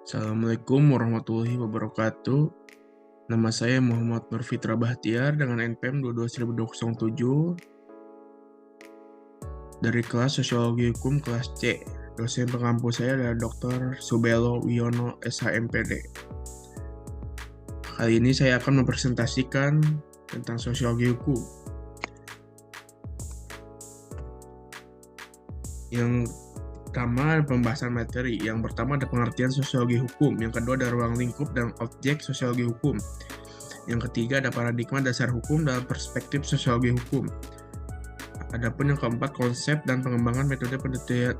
Assalamualaikum warahmatullahi wabarakatuh. Nama saya Muhammad Nur Fitra Bahtiar dengan NPM 22.207 dari kelas Sosiologi Hukum kelas C. Dosen pengampu saya adalah Dr. Subelo Wiono SHMPD. Kali ini saya akan mempresentasikan tentang sosiologi hukum. Yang pertama ada pembahasan materi. Yang pertama ada pengertian sosiologi hukum. Yang kedua ada ruang lingkup dan objek sosiologi hukum. Yang ketiga ada paradigma dasar hukum dalam perspektif sosiologi hukum. Adapun yang keempat, konsep dan pengembangan metode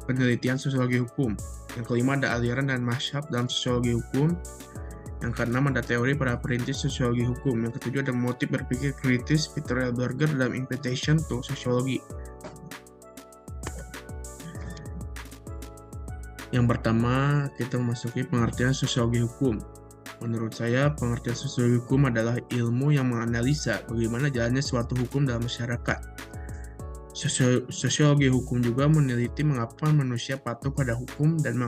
penelitian sosiologi hukum. Yang kelima ada aliran dan mazhab dalam sosiologi hukum. Yang keenam ada teori para perintis sosiologi hukum. Yang ketujuh ada motif berpikir kritis Peter L. Berger dalam Invitation to Sociology. Yang pertama, kita memasuki pengertian sosiologi hukum. Menurut saya, pengertian sosiologi hukum adalah ilmu yang menganalisa bagaimana jalannya suatu hukum dalam masyarakat. Sosiologi hukum juga meneliti mengapa manusia patuh pada hukum dan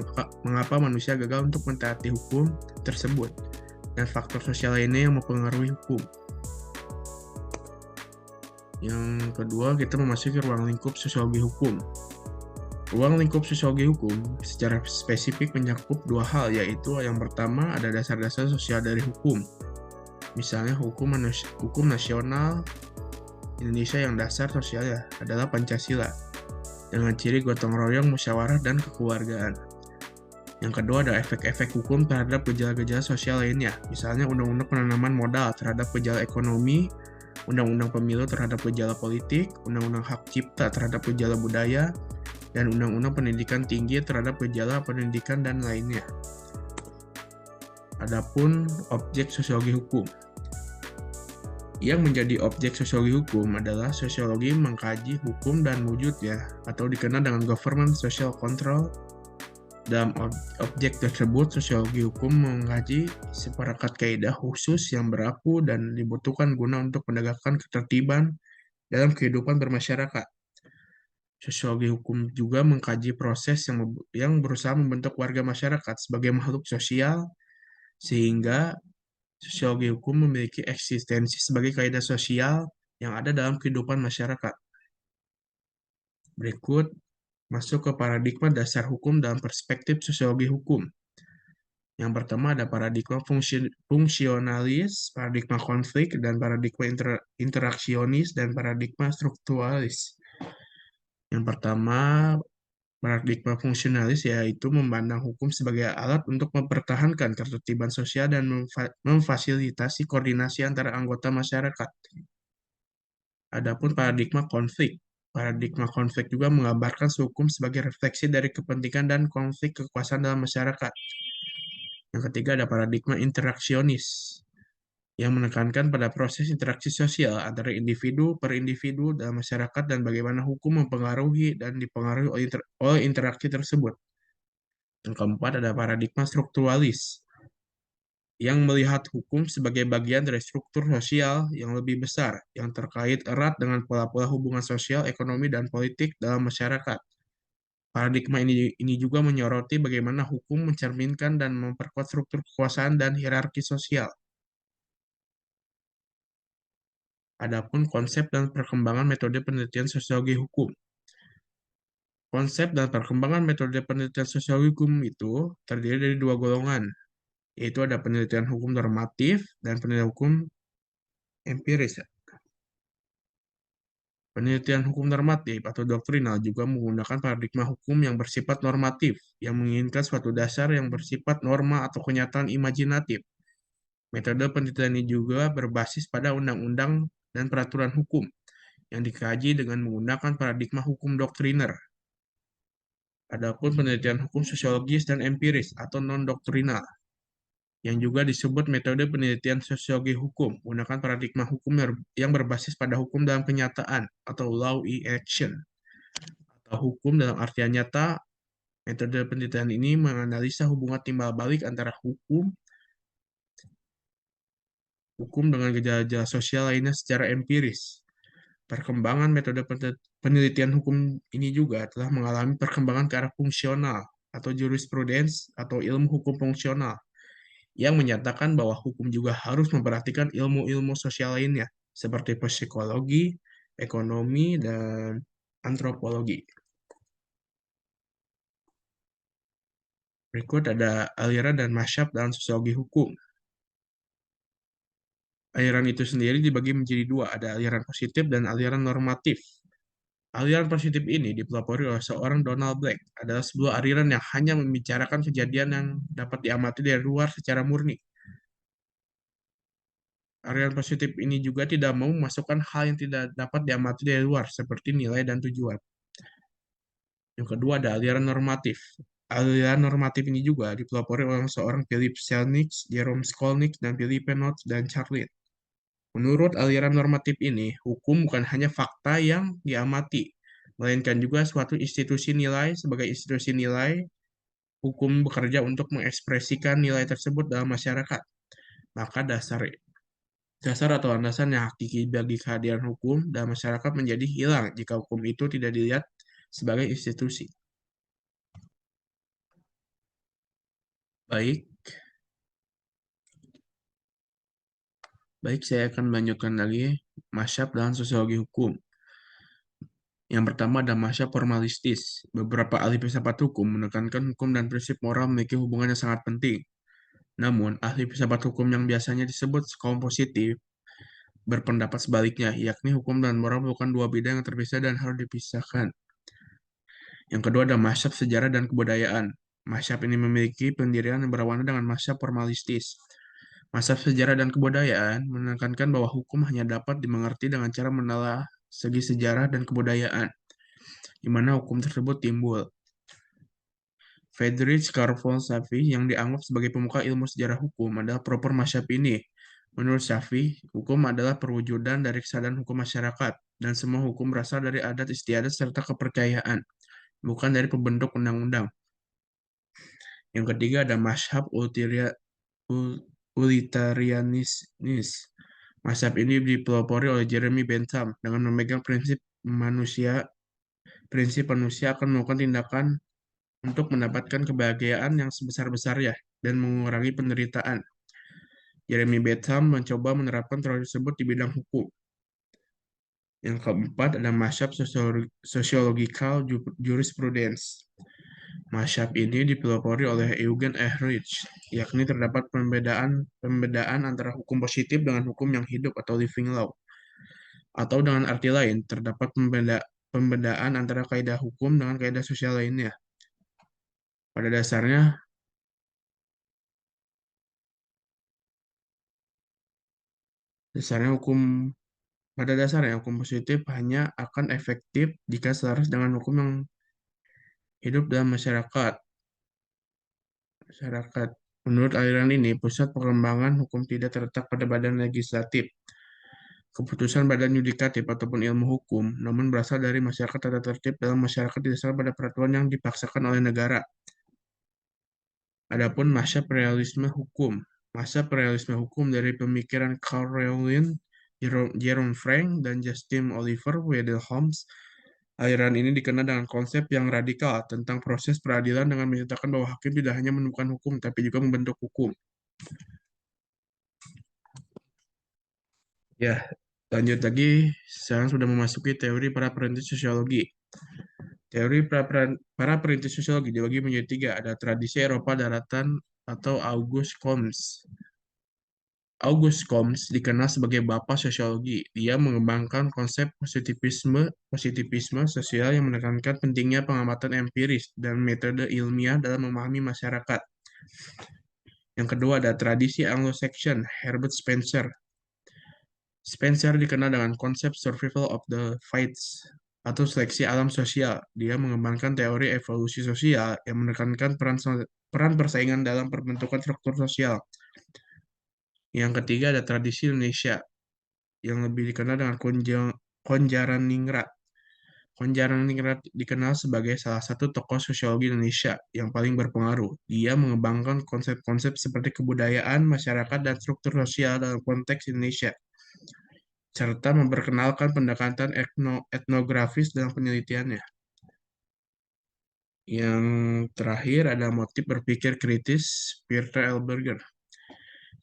mengapa manusia gagal untuk mentaati hukum tersebut, dan faktor sosial lainnya yang mempengaruhi hukum. Yang kedua, kita memasuki ruang lingkup sosiologi hukum. Ruang lingkup sosiologi hukum secara spesifik mencakup dua hal, yaitu yang pertama ada dasar-dasar sosial dari hukum. Misalnya hukum nasional Indonesia yang dasar sosialnya adalah Pancasila, dengan ciri gotong royong, musyawarah, dan kekeluargaan. Yang kedua ada efek-efek hukum terhadap gejala-gejala sosial lainnya, misalnya undang-undang penanaman modal terhadap gejala ekonomi, undang-undang pemilu terhadap gejala politik, undang-undang hak cipta terhadap gejala budaya, dan undang-undang pendidikan tinggi terhadap gejala pendidikan dan lainnya. Adapun objek sosiologi hukum. Yang menjadi objek sosiologi hukum adalah sosiologi mengkaji hukum dan wujudnya, atau dikenal dengan government social control. Dalam objek tersebut, sosiologi hukum mengkaji seperangkat kaidah khusus yang berlaku dan dibutuhkan guna untuk menegakkan ketertiban dalam kehidupan bermasyarakat. Sosiologi hukum juga mengkaji proses yang berusaha membentuk warga masyarakat sebagai makhluk sosial, sehingga sosiologi hukum memiliki eksistensi sebagai kaidah sosial yang ada dalam kehidupan masyarakat. Berikut masuk ke paradigma dasar hukum dalam perspektif sosiologi hukum. Yang pertama ada paradigma fungsionalis, paradigma konflik, dan paradigma interaksionis, dan paradigma strukturalis. Yang pertama, paradigma fungsionalis yaitu memandang hukum sebagai alat untuk mempertahankan ketertiban sosial dan memfasilitasi koordinasi antara anggota masyarakat. Adapun paradigma konflik juga menggambarkan hukum sebagai refleksi dari kepentingan dan konflik kekuasaan dalam masyarakat. Yang ketiga ada paradigma interaksionis yang menekankan pada proses interaksi sosial antara individu per individu dalam masyarakat dan bagaimana hukum mempengaruhi dan dipengaruhi oleh interaksi tersebut. Yang keempat ada paradigma strukturalis yang melihat hukum sebagai bagian dari struktur sosial yang lebih besar yang terkait erat dengan pola-pola hubungan sosial, ekonomi, dan politik dalam masyarakat. Paradigma ini juga menyoroti bagaimana hukum mencerminkan dan memperkuat struktur kekuasaan dan hierarki sosial. Adapun konsep dan perkembangan metode penelitian sosiologi hukum. Konsep dan perkembangan metode penelitian sosiologi hukum itu terdiri dari dua golongan, yaitu ada penelitian hukum normatif dan penelitian hukum empiris. Penelitian hukum normatif atau doktrinal juga menggunakan paradigma hukum yang bersifat normatif, yang menginginkan suatu dasar yang bersifat norma atau kenyataan imajinatif. Metode penelitian ini juga berbasis pada undang-undang dan peraturan hukum, yang dikaji dengan menggunakan paradigma hukum doktriner. Adapun penelitian hukum sosiologis dan empiris atau non-doktrinal, yang juga disebut metode penelitian sosiologi hukum, menggunakan paradigma hukum yang berbasis pada hukum dalam kenyataan atau law in action, atau hukum dalam artian nyata. Metode penelitian ini menganalisa hubungan timbal balik antara hukum dengan gejala-gejala sosial lainnya secara empiris. Perkembangan metode penelitian hukum ini juga telah mengalami perkembangan ke arah fungsional, atau jurisprudence atau ilmu hukum fungsional yang menyatakan bahwa hukum juga harus memperhatikan ilmu-ilmu sosial lainnya seperti psikologi, ekonomi, dan antropologi. Berikut ada aliran dan mazhab dalam sosiologi hukum. Aliran itu sendiri dibagi menjadi dua, ada aliran positif dan aliran normatif. Aliran positif ini dipelopori oleh seorang Donald Black, adalah sebuah aliran yang hanya membicarakan kejadian yang dapat diamati dari luar secara murni. Aliran positif ini juga tidak mau memasukkan hal yang tidak dapat diamati dari luar, seperti nilai dan tujuan. Yang kedua ada aliran normatif. Aliran normatif ini juga dipelopori oleh seorang Philip Selnick, Jerome Skolnick, dan Philippe Notes dan Charlotte. Menurut aliran normatif ini, hukum bukan hanya fakta yang diamati, melainkan juga suatu institusi nilai. Sebagai institusi nilai, hukum bekerja untuk mengekspresikan nilai tersebut dalam masyarakat. Maka dasar atau landasan yang hakiki bagi kehadiran hukum dalam masyarakat menjadi hilang jika hukum itu tidak dilihat sebagai institusi. Baik, baik saya akan melanjutkan lagi mazhab dalam sosiologi hukum. Yang pertama ada mazhab formalistis. Beberapa ahli filsafat hukum menekankan hukum dan prinsip moral memiliki hubungan yang sangat penting. Namun, ahli filsafat hukum yang biasanya disebut kaum positif berpendapat sebaliknya, yakni hukum dan moral bukan dua bidang yang terpisah dan harus dipisahkan. Yang kedua ada mazhab sejarah dan kebudayaan. Mazhab ini memiliki pendirian yang berwarna dengan mazhab formalistis. Mazhab sejarah dan kebudayaan menekankan bahwa hukum hanya dapat dimengerti dengan cara menelaah segi sejarah dan kebudayaan, di mana hukum tersebut timbul. Friedrich Carl Safi yang dianggap sebagai pemuka ilmu sejarah hukum adalah pelopor mazhab ini. Menurut Safi, hukum adalah perwujudan dari kesadaran hukum masyarakat, dan semua hukum berasal dari adat istiadat serta kepercayaan, bukan dari pembentuk undang-undang. Yang ketiga ada mazhab utilitarianis. Mazhab ini dipelopori oleh Jeremy Bentham dengan memegang prinsip manusia akan melakukan tindakan untuk mendapatkan kebahagiaan yang sebesar-besarnya dan mengurangi penderitaan. Jeremy Bentham mencoba menerapkan teori tersebut di bidang hukum. Yang keempat ada mazhab sociological jurisprudence. Mazhab ini dipelopori oleh Eugen Ehrlich, yakni terdapat pembedaan antara hukum positif dengan hukum yang hidup atau living law. Atau dengan arti lain, terdapat pembedaan antara kaidah hukum dengan kaidah sosial lainnya. Pada dasarnya, dasarnya hukum pada dasarnya hukum positif hanya akan efektif jika selaras dengan hukum yang hidup dalam masyarakat. Masyarakat. Menurut aliran ini, pusat pengembangan hukum tidak terletak pada badan legislatif, keputusan badan yudikatif ataupun ilmu hukum, namun berasal dari masyarakat tata tertib dalam masyarakat didasarkan pada peraturan yang dipaksakan oleh negara. Adapun masa realisme hukum. Masa realisme hukum dari pemikiran Carl Rowling, Jerome Frank, dan Justin Oliver Wendell Holmes. Aliran ini dikenal dengan konsep yang radikal tentang proses peradilan dengan menyatakan bahwa hakim tidak hanya menemukan hukum, tapi juga membentuk hukum. Ya, lanjut lagi, sekarang sudah memasuki teori para perintis sosiologi. Teori para perintis sosiologi dibagi menjadi tiga, ada tradisi Eropa daratan atau August Comte. August Comte dikenal sebagai bapak sosiologi. Dia mengembangkan konsep positivisme sosial yang menekankan pentingnya pengamatan empiris dan metode ilmiah dalam memahami masyarakat. Yang kedua ada tradisi Anglo-Saxon, Herbert Spencer. Spencer dikenal dengan konsep survival of the fittest atau seleksi alam sosial. Dia mengembangkan teori evolusi sosial yang menekankan peran persaingan dalam pembentukan struktur sosial. Yang ketiga ada tradisi Indonesia yang lebih dikenal dengan Konjaraningrat. Konjaraningrat dikenal sebagai salah satu tokoh sosiologi Indonesia yang paling berpengaruh. Dia mengembangkan konsep-konsep seperti kebudayaan, masyarakat, dan struktur sosial dalam konteks Indonesia, serta memperkenalkan pendekatan etnografis dalam penelitiannya. Yang terakhir ada motif berpikir kritis, Peter L. Berger.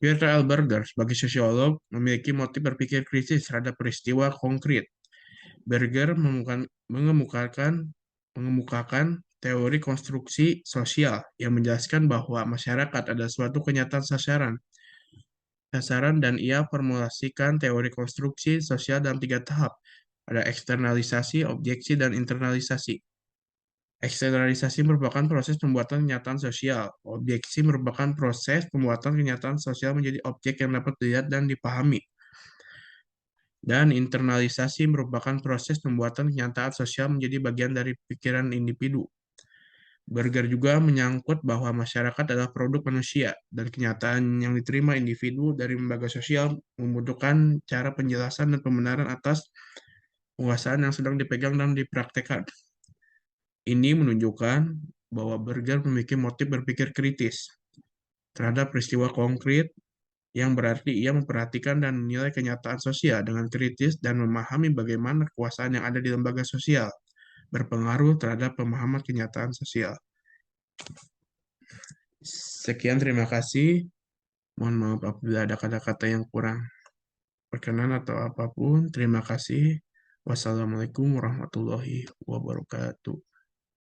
Peter L. Berger sebagai sosiolog memiliki motif berpikir kritis terhadap peristiwa konkret. Berger mengemukakan teori konstruksi sosial yang menjelaskan bahwa masyarakat adalah suatu kenyataan sasaran dan ia formulasikan teori konstruksi sosial dalam 3 tahap. Ada eksternalisasi, objeksi, dan internalisasi. Eksternalisasi merupakan proses pembuatan kenyataan sosial. Objeksi merupakan proses pembuatan kenyataan sosial menjadi objek yang dapat dilihat dan dipahami. Dan internalisasi merupakan proses pembuatan kenyataan sosial menjadi bagian dari pikiran individu. Berger juga menyangkut bahwa masyarakat adalah produk manusia, dan kenyataan yang diterima individu dari lembaga sosial membutuhkan cara penjelasan dan pembenaran atas penguasaan yang sedang dipegang dan dipraktekkan. Ini menunjukkan bahwa Berger memiliki motif berpikir kritis terhadap peristiwa konkret, yang berarti ia memperhatikan dan menilai kenyataan sosial dengan kritis dan memahami bagaimana kekuasaan yang ada di lembaga sosial berpengaruh terhadap pemahaman kenyataan sosial. Sekian, terima kasih. Mohon maaf apabila ada kata-kata yang kurang berkenan atau apapun. Terima kasih. Wassalamualaikum warahmatullahi wabarakatuh.